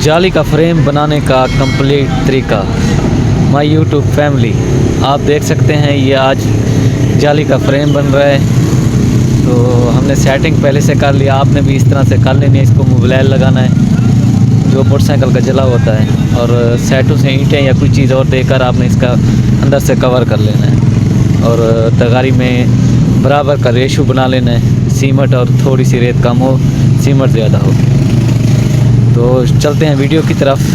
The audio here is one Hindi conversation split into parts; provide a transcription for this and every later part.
जाली का फ्रेम बनाने का कंप्लीट तरीका। माय यूट्यूब फैमिली, आप देख सकते हैं ये आज जाली का फ्रेम बन रहा है। तो हमने सेटिंग पहले से कर लिया, आपने भी इस तरह से कर लेनी है। इसको मोबाइल लगाना है जो मोटरसाइकिल का जला होता है, और सेटों से ईंटें या कोई चीज़ और देकर आपने इसका अंदर से कवर कर लेना है। और तगारी में बराबर का रेशो बना लेना है, सीमेंट और थोड़ी सी रेत कम हो, सीमेंट ज़्यादा हो। तो चलते हैं वीडियो की तरफ।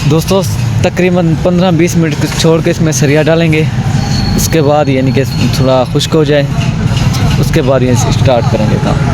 दोस्तों तकरीबन 15-20 मिनट छोड़ के इसमें सरिया डालेंगे। उसके बाद यानी कि थोड़ा खुश्क हो जाए, उसके बाद ये स्टार्ट करेंगे काम।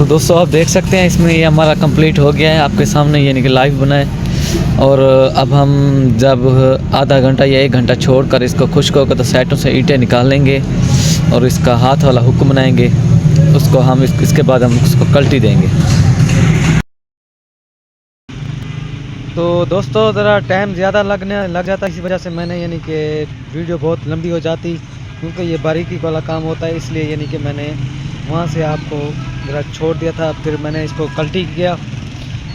दोस्तों आप देख सकते हैं इसमें ये हमारा कंप्लीट हो गया है आपके सामने, यानी कि लाइव बना है। और अब हम जब आधा घंटा या 1 घंटा छोड़कर इसको खुश्क होकर तो साइटों से ईंटें निकाल लेंगे और इसका हाथ वाला हुक बनाएंगे। उसको हम इसके बाद हम उसको कल्टी देंगे। तो दोस्तों ज़रा टाइम ज़्यादा लग जाता है, इसी वजह से मैंने यानी कि वीडियो बहुत लंबी हो जाती, क्योंकि ये बारीकी वाला काम होता है, इसलिए यानी कि मैंने वहाँ से आपको ज़रा छोड़ दिया था। फिर मैंने इसको कल्टी किया।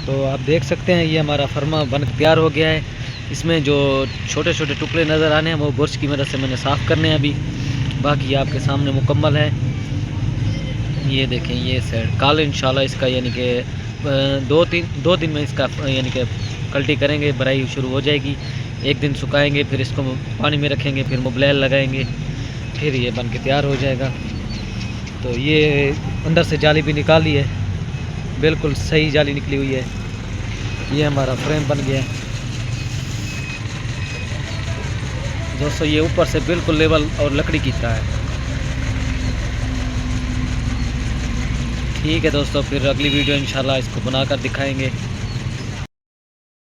तो आप देख सकते हैं ये हमारा फर्मा बन तैयार हो गया है। इसमें जो छोटे छोटे टुकड़े नज़र आने हैं वो बुरश की मदद से मैंने साफ़ करने हैं अभी। बाकी आपके सामने मुकम्मल है। ये देखें ये साइड कल इंशाल्लाह इसका यानी कि 2 दिन में इसका यानी कि कल्टी करेंगे, भराई शुरू हो जाएगी। 1 दिन सुखाएंगे, फिर इसको पानी में रखेंगे, फिर मोबलैल लगाएंगे, फिर ये बन के तैयार हो जाएगा। तो ये अंदर से जाली भी निकाली है, बिल्कुल सही जाली निकली हुई है। ये हमारा फ्रेम बन गया है दोस्तों। ये ऊपर से बिल्कुल लेवल और लकड़ी की तरह है। ठीक है दोस्तों, फिर अगली वीडियो इंशाल्लाह इसको बनाकर दिखाएंगे।